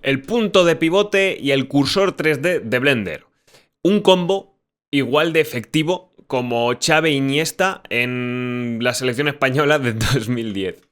El punto de pivote y el cursor 3D de Blender. Un combo igual de efectivo como Xavi e Iniesta en la selección española de 2010.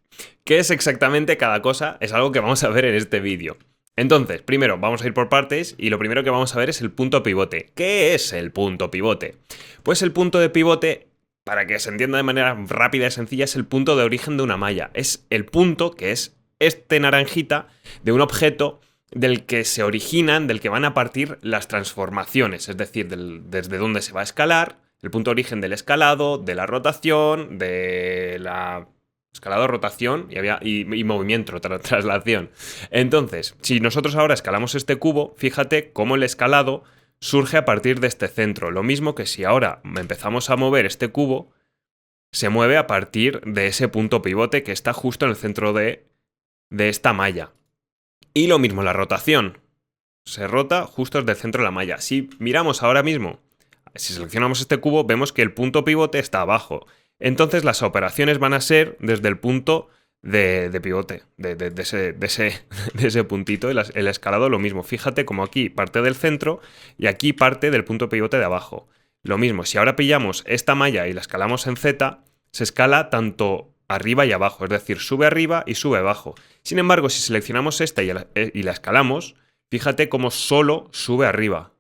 ¿Qué es exactamente cada cosa? Es algo que vamos a ver en este vídeo. Entonces, primero vamos a ir por partes y lo primero que vamos a ver es el punto pivote. ¿Qué es el punto pivote? Pues el punto de pivote, para que se entienda de manera rápida y sencilla, es el punto de origen de una malla. Es el punto, que es este naranjita, de un objeto del que se originan, del que van a partir las transformaciones, es decir, desde donde se va a escalar, el punto de origen del escalado, de la rotación, de la escalado, rotación y movimiento, traslación. Entonces, si nosotros ahora escalamos este cubo, fíjate cómo el escalado surge a partir de este centro. Lo mismo que si ahora empezamos a mover este cubo, se mueve a partir de ese punto pivote que está justo en el centro de esta malla. Y lo mismo la rotación. Se rota justo desde el centro de la malla. Si miramos ahora mismo, si seleccionamos este cubo, vemos que el punto pivote está abajo. Entonces las operaciones van a ser desde el punto de pivote, de ese puntito. El escalado lo mismo. Fíjate como aquí parte del centro y aquí parte del punto pivote de abajo. Lo mismo, si ahora pillamos esta malla y la escalamos en Z, se escala tanto arriba y abajo, es decir, sube arriba y sube abajo. Sin embargo, si seleccionamos esta y la escalamos, fíjate cómo solo sube arriba.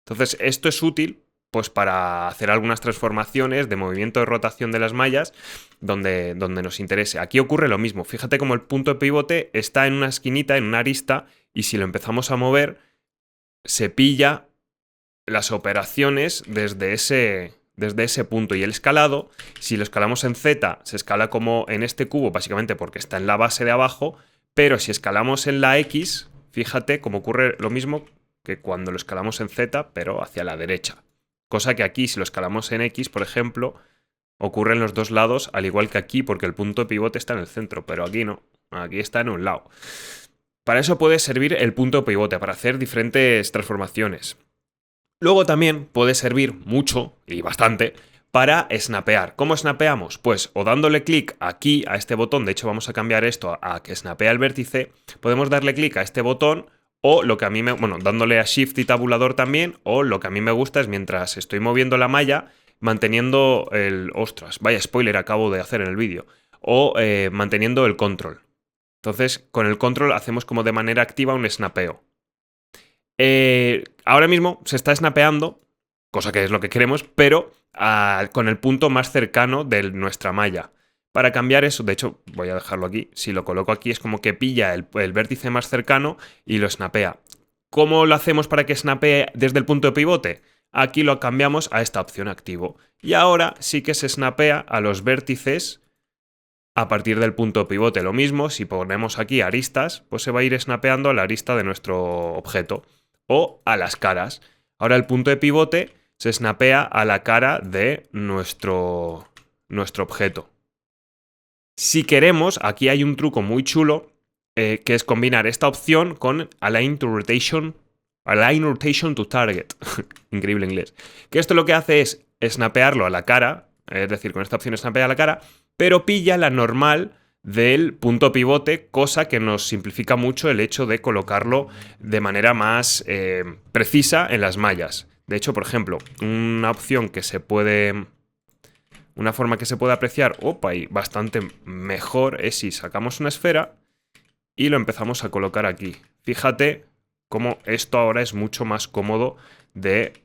Entonces, esto es útil pues para hacer algunas transformaciones de movimiento de rotación de las mallas donde nos interese. Aquí ocurre lo mismo. Fíjate cómo el punto de pivote está en una esquinita, en una arista, y si lo empezamos a mover, se pilla las operaciones desde ese punto. Y el escalado, si lo escalamos en Z, se escala como en este cubo, básicamente porque está en la base de abajo, pero si escalamos en la X, fíjate cómo ocurre lo mismo que cuando lo escalamos en Z, pero hacia la derecha. Cosa que aquí, si lo escalamos en X, por ejemplo, ocurre en los dos lados, al igual que aquí, porque el punto de pivote está en el centro, pero aquí no, aquí está en un lado. Para eso puede servir el punto de pivote, para hacer diferentes transformaciones. Luego también puede servir mucho, y bastante, para snapear. ¿Cómo snapeamos? Pues o dándole clic aquí a este botón, de hecho vamos a cambiar esto a que snapea el vértice, podemos darle clic a este botón o lo que a mí dándole a Shift y tabulador también, o lo que a mí me gusta es mientras estoy moviendo la malla, manteniendo el... Ostras, vaya spoiler acabo de hacer en el vídeo. O manteniendo el control. Entonces, con el control hacemos como de manera activa un snapeo. Ahora mismo se está snapeando, cosa que es lo que queremos, pero con el punto más cercano de nuestra malla. Para cambiar eso, de hecho voy a dejarlo aquí, si lo coloco aquí es como que pilla el vértice más cercano y lo snapea. ¿Cómo lo hacemos para que snapee desde el punto de pivote? Aquí lo cambiamos a esta opción activo. Y ahora sí que se snapea a los vértices a partir del punto de pivote. Lo mismo, si ponemos aquí aristas, pues se va a ir snapeando a la arista de nuestro objeto o a las caras. Ahora el punto de pivote se snapea a la cara de nuestro objeto. Si queremos, aquí hay un truco muy chulo que es combinar esta opción con Align Rotation to Target. Increíble inglés. Que esto lo que hace es snapearlo a la cara, es decir, con esta opción snapea a la cara, pero pilla la normal del punto pivote, cosa que nos simplifica mucho el hecho de colocarlo de manera más precisa en las mallas. De hecho, por ejemplo, una opción que se puede... Una forma que se puede apreciar, y bastante mejor, es si sacamos una esfera y lo empezamos a colocar aquí. Fíjate cómo esto ahora es mucho más cómodo de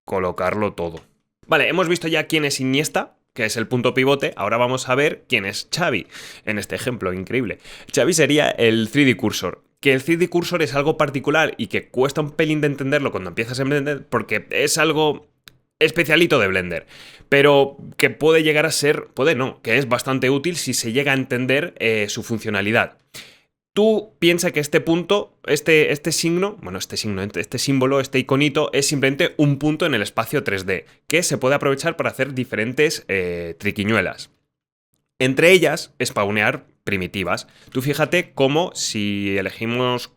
colocarlo todo. Vale, hemos visto ya quién es Iniesta, que es el punto pivote. Ahora vamos a ver quién es Xavi, en este ejemplo increíble. Xavi sería el 3D cursor. Que el 3D cursor es algo particular y que cuesta un pelín de entenderlo cuando empiezas a Blender, porque es algo especialito de Blender, pero que puede llegar a ser, puede no, que es bastante útil si se llega a entender su funcionalidad. Tú piensa que este punto, este símbolo, este iconito, es simplemente un punto en el espacio 3D, que se puede aprovechar para hacer diferentes triquiñuelas. Entre ellas, spawnear primitivas. Tú fíjate cómo si elegimos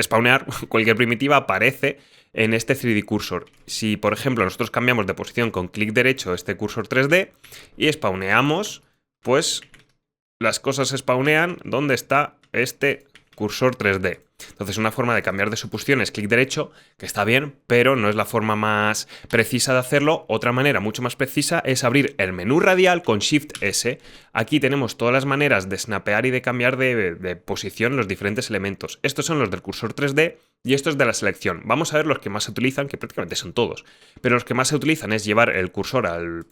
spawnear, cualquier primitiva aparece en este 3D cursor. Si, por ejemplo, nosotros cambiamos de posición con clic derecho este cursor 3D y spawneamos, pues las cosas se spawnean donde está este cursor 3D. Entonces una forma de cambiar de suposición es clic derecho, que está bien, pero no es la forma más precisa de hacerlo. Otra manera mucho más precisa es abrir el menú radial con Shift S. Aquí tenemos todas las maneras de snapear y de cambiar de posición los diferentes elementos. Estos son los del cursor 3D y estos de la selección. Vamos a ver los que más se utilizan, que prácticamente son todos, pero los que más se utilizan es llevar el cursor al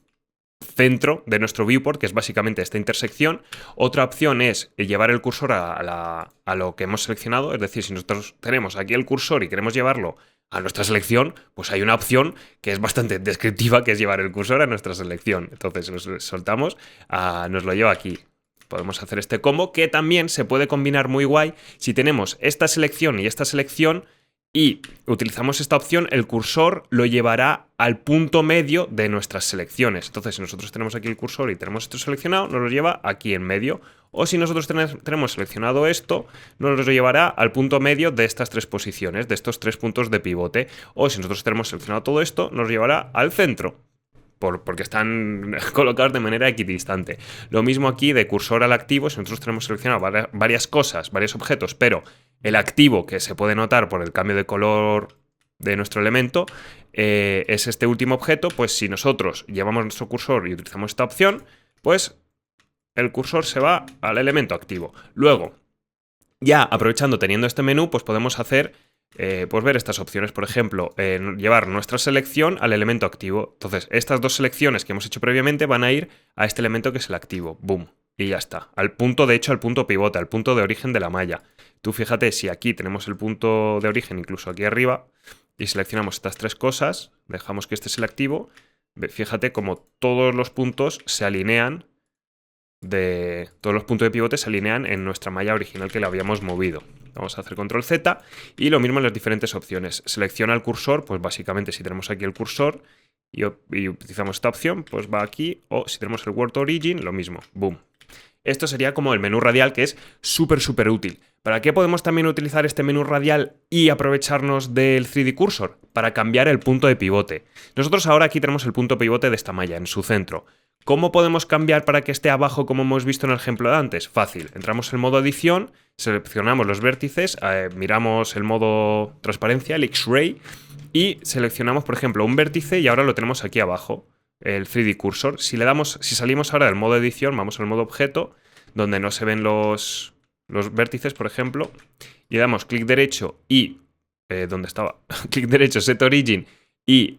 centro de nuestro viewport, que es básicamente esta intersección. Otra opción es llevar el cursor a lo que hemos seleccionado, es decir, si nosotros tenemos aquí el cursor y queremos llevarlo a nuestra selección, pues hay una opción que es bastante descriptiva, que es llevar el cursor a nuestra selección. Entonces nos soltamos, nos lo lleva aquí. Podemos hacer este combo, que también se puede combinar muy guay si tenemos esta selección y esta selección y utilizamos esta opción. El cursor lo llevará al punto medio de nuestras selecciones. Entonces, si nosotros tenemos aquí el cursor y tenemos esto seleccionado, nos lo lleva aquí en medio. O si nosotros tenemos seleccionado esto, nos lo llevará al punto medio de estas tres posiciones, de estos tres puntos de pivote. O si nosotros tenemos seleccionado todo esto, nos llevará al centro, porque están colocados de manera equidistante. Lo mismo aquí de cursor al activo. Si nosotros tenemos seleccionado varias cosas, varios objetos, pero el activo, que se puede notar por el cambio de color de nuestro elemento, es este último objeto, pues si nosotros llevamos nuestro cursor y utilizamos esta opción, pues el cursor se va al elemento activo. Luego, ya aprovechando, teniendo este menú, pues podemos hacer pues ver estas opciones. Por ejemplo, llevar nuestra selección al elemento activo. Entonces, estas dos selecciones que hemos hecho previamente van a ir a este elemento que es el activo. Boom. Y ya está. Al punto, de hecho, al punto pivote, al punto de origen de la malla. Tú fíjate, si aquí tenemos el punto de origen, incluso aquí arriba, y seleccionamos estas tres cosas, dejamos que este es el activo, fíjate como todos los puntos se alinean, todos los puntos de pivote se alinean en nuestra malla original que la habíamos movido. Vamos a hacer control Z y lo mismo en las diferentes opciones. Selecciona el cursor, pues básicamente si tenemos aquí el cursor y utilizamos esta opción, pues va aquí. O si tenemos el Word Origin, lo mismo. Boom. Esto sería como el menú radial, que es súper útil. ¿Para qué podemos también utilizar este menú radial y aprovecharnos del 3D Cursor? Para cambiar el punto de pivote. Nosotros ahora aquí tenemos el punto pivote de esta malla, en su centro. ¿Cómo podemos cambiar para que esté abajo como hemos visto en el ejemplo de antes? Fácil. Entramos en modo edición, seleccionamos los vértices, miramos el modo transparencia, el X-Ray, y seleccionamos, por ejemplo, un vértice y ahora lo tenemos aquí abajo, el 3D Cursor. Si salimos ahora del modo edición, vamos al modo objeto, donde no se ven los vértices, por ejemplo, y damos clic derecho y... ¿dónde estaba? Clic derecho, Set Origin y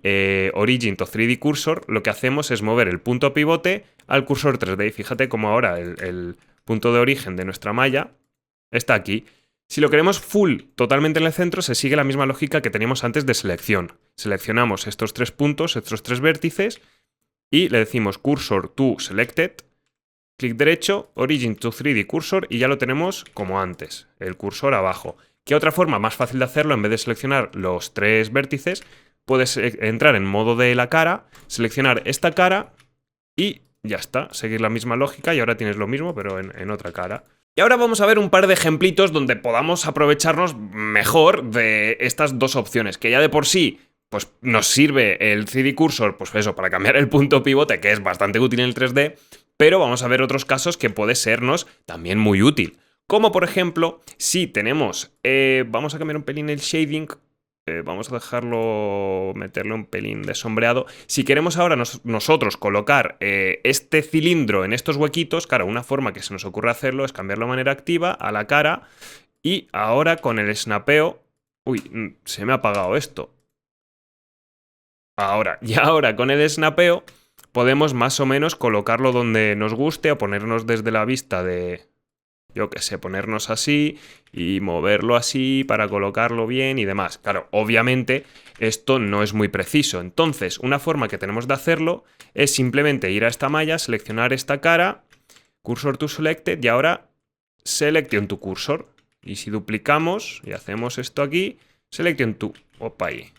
Origin to 3D Cursor. Lo que hacemos es mover el punto pivote al cursor 3D. Y fíjate como ahora el punto de origen de nuestra malla está aquí. Si lo queremos full, totalmente en el centro, se sigue la misma lógica que teníamos antes de selección. Seleccionamos estos tres puntos, estos tres vértices, y le decimos Cursor to Selected, clic derecho, Origin to 3D Cursor, y ya lo tenemos como antes, el cursor abajo. ¿Qué otra forma más fácil de hacerlo? En vez de seleccionar los tres vértices, puedes entrar en modo de la cara, seleccionar esta cara y ya está. Seguir la misma lógica y ahora tienes lo mismo pero en otra cara. Y ahora vamos a ver un par de ejemplitos donde podamos aprovecharnos mejor de estas dos opciones, que ya de por sí pues nos sirve el 3D Cursor, pues eso, para cambiar el punto pivote, que es bastante útil en el 3D, pero vamos a ver otros casos que puede sernos también muy útil. Como por ejemplo, si tenemos, vamos a cambiar un pelín el shading, vamos a dejarlo, meterle un pelín de sombreado. Si queremos ahora nosotros colocar este cilindro en estos huequitos, claro, una forma que se nos ocurre hacerlo es cambiarlo de manera activa a la cara y ahora con el snapeo... Uy, se me ha apagado esto. Ahora con el snapeo podemos más o menos colocarlo donde nos guste o ponernos desde la vista de... yo qué sé, ponernos así y moverlo así para colocarlo bien y demás. Claro, obviamente esto no es muy preciso. Entonces, una forma que tenemos de hacerlo es simplemente ir a esta malla, seleccionar esta cara, Cursor to Selected y ahora Selection to Cursor. Y si duplicamos y hacemos esto aquí, Selection to... Opa ahí.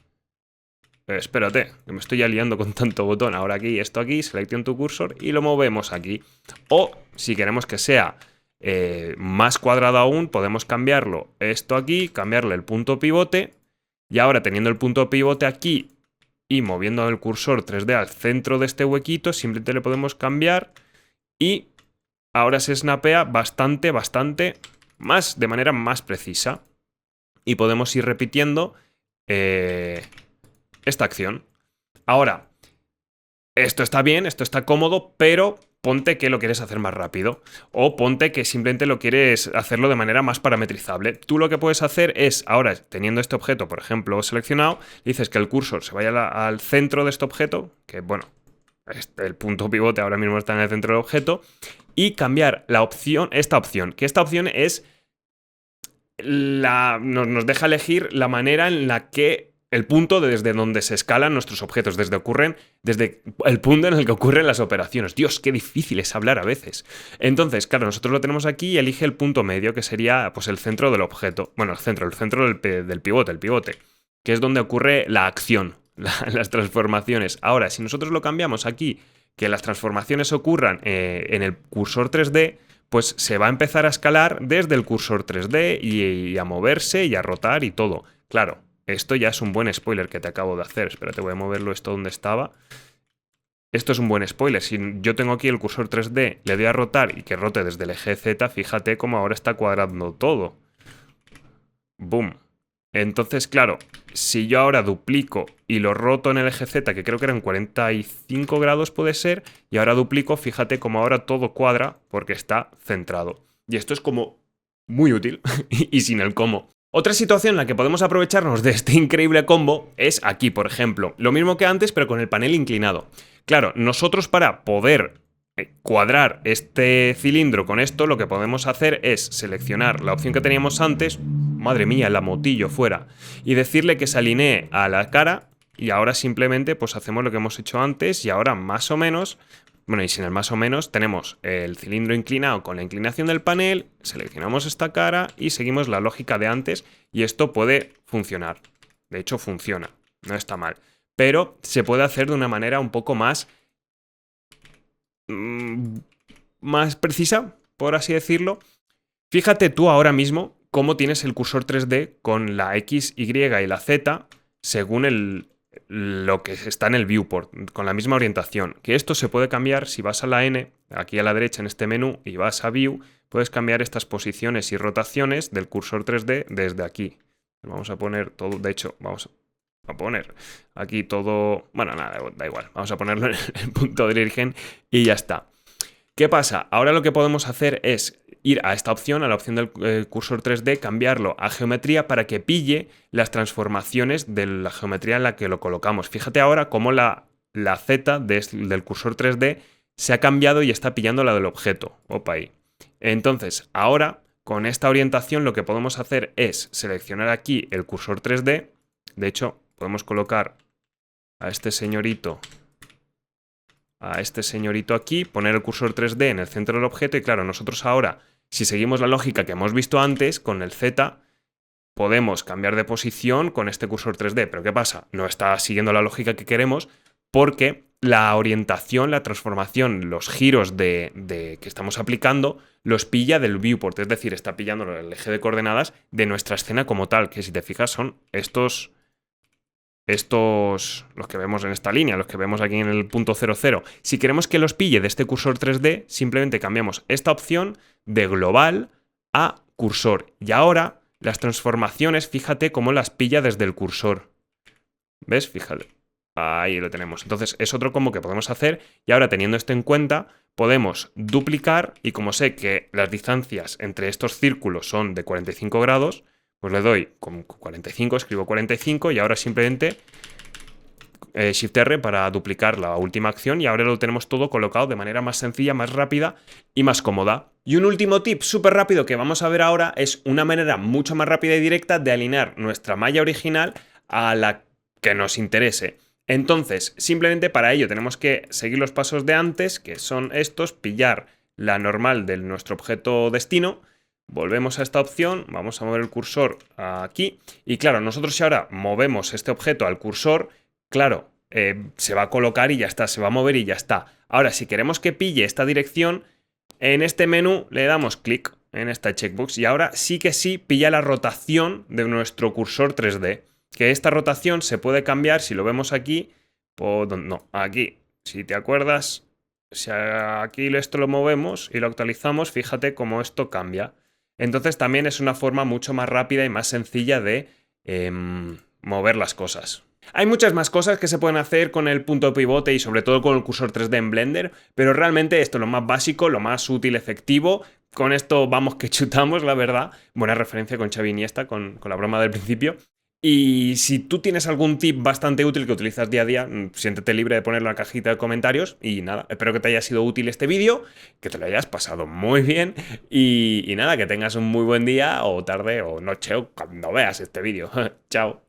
Espérate, que me estoy ya liando con tanto botón. Ahora aquí, esto aquí, Selection to Cursor y lo movemos aquí. O, si queremos que sea... más cuadrado aún, podemos cambiarlo esto aquí, cambiarle el punto pivote y ahora teniendo el punto pivote aquí y moviendo el cursor 3D al centro de este huequito, simplemente le podemos cambiar y ahora se snapea bastante más, de manera más precisa. y podemos ir repitiendo esta acción. Ahora, esto está bien, esto está cómodo, pero ponte que lo quieres hacer más rápido o ponte que simplemente lo quieres hacerlo de manera más parametrizable. Tú lo que puedes hacer es, ahora teniendo este objeto, por ejemplo, seleccionado, dices que el cursor se vaya al centro de este objeto, que bueno, el punto pivote ahora mismo está en el centro del objeto, y cambiar la opción, esta opción, que esta opción es nos deja elegir la manera en la que el punto desde donde se escalan nuestros objetos, desde el punto en el que ocurren las operaciones. Dios, qué difícil es hablar a veces. Entonces, claro, nosotros lo tenemos aquí y elige el punto medio, que sería pues el centro del objeto. Bueno, el centro del pivote, que es donde ocurre la acción, las transformaciones. Ahora, si nosotros lo cambiamos aquí, que las transformaciones ocurran en el cursor 3D, pues se va a empezar a escalar desde el cursor 3D y a moverse y a rotar y todo. Claro, esto ya es un buen spoiler que te acabo de hacer. Espérate, voy a moverlo esto donde estaba. Esto es un buen spoiler. Si yo tengo aquí el cursor 3D, le doy a rotar y que rote desde el eje Z, fíjate cómo ahora está cuadrando todo. ¡Boom! Entonces, claro, si yo ahora duplico y lo roto en el eje Z, que creo que eran 45 grados puede ser, y ahora duplico, fíjate cómo ahora todo cuadra porque está centrado. Y esto es como muy útil y sin el cómo. Otra situación en la que podemos aprovecharnos de este increíble combo es aquí, por ejemplo. Lo mismo que antes, pero con el panel inclinado. Claro, nosotros para poder cuadrar este cilindro con esto, lo que podemos hacer es seleccionar la opción que teníamos antes, madre mía, la motillo fuera, y decirle que se alinee a la cara, y ahora simplemente pues hacemos lo que hemos hecho antes, y ahora más o menos, bueno, y sin el más o menos, tenemos el cilindro inclinado con la inclinación del panel, seleccionamos esta cara y seguimos la lógica de antes, y esto puede funcionar. De hecho, funciona, no está mal. Pero se puede hacer de una manera un poco más precisa, por así decirlo. Fíjate tú ahora mismo cómo tienes el cursor 3D con la X, Y y la Z según lo que está en el viewport, con la misma orientación. Que esto se puede cambiar si vas a la N, aquí a la derecha en este menú, y vas a View, puedes cambiar estas posiciones y rotaciones del cursor 3D desde aquí. Vamos a poner todo, de hecho, vamos a poner aquí todo, bueno, nada, da igual, vamos a ponerlo en el punto de origen y ya está. ¿Qué pasa? Ahora lo que podemos hacer es ir a esta opción, a la opción del cursor 3D, cambiarlo a geometría para que pille las transformaciones de la geometría en la que lo colocamos. Fíjate ahora cómo la Z del cursor 3D se ha cambiado y está pillando la del objeto. Opa ahí. Entonces, ahora, con esta orientación, lo que podemos hacer es seleccionar aquí el cursor 3D. De hecho, podemos colocar a este señorito aquí, poner el cursor 3D en el centro del objeto y claro, nosotros ahora, si seguimos la lógica que hemos visto antes, con el Z, podemos cambiar de posición con este cursor 3D. Pero ¿qué pasa? No está siguiendo la lógica que queremos porque la orientación, la transformación, los giros que estamos aplicando los pilla del viewport, es decir, está pillando el eje de coordenadas de nuestra escena como tal, que si te fijas son estos, los que vemos en esta línea, los que vemos aquí en el punto 00. Si queremos que los pille de este cursor 3D, simplemente cambiamos esta opción de global a cursor. Y ahora las transformaciones, fíjate cómo las pilla desde el cursor. ¿Ves? Fíjate. Ahí lo tenemos. Entonces es otro combo que podemos hacer y ahora teniendo esto en cuenta podemos duplicar y como sé que las distancias entre estos círculos son de 45 grados, pues le doy con 45, escribo 45 y ahora simplemente Shift R para duplicar la última acción y ahora lo tenemos todo colocado de manera más sencilla, más rápida y más cómoda. Y un último tip súper rápido que vamos a ver ahora es una manera mucho más rápida y directa de alinear nuestra malla original a la que nos interese. Entonces, simplemente para ello tenemos que seguir los pasos de antes, que son estos, pillar la normal de nuestro objeto destino. Volvemos a esta opción, vamos a mover el cursor aquí y claro, nosotros si ahora movemos este objeto al cursor, claro, se va a colocar y ya está, se va a mover y ya está. Ahora, si queremos que pille esta dirección, en este menú le damos clic en esta checkbox y ahora sí que sí pilla la rotación de nuestro cursor 3D. Que esta rotación se puede cambiar si lo vemos aquí, no, aquí, si te acuerdas, si aquí esto lo movemos y lo actualizamos, fíjate cómo esto cambia. Entonces también es una forma mucho más rápida y más sencilla de mover las cosas. Hay muchas más cosas que se pueden hacer con el punto pivote y sobre todo con el cursor 3D en Blender, pero realmente esto es lo más básico, lo más útil, efectivo. Con esto vamos que chutamos, la verdad. Buena referencia con Xavi Iniesta, con la broma del principio. Y si tú tienes algún tip bastante útil que utilizas día a día, siéntete libre de ponerlo en la cajita de comentarios. Y nada, espero que te haya sido útil este vídeo, que te lo hayas pasado muy bien. Y nada, que tengas un muy buen día o tarde o noche o cuando veas este vídeo. Chao.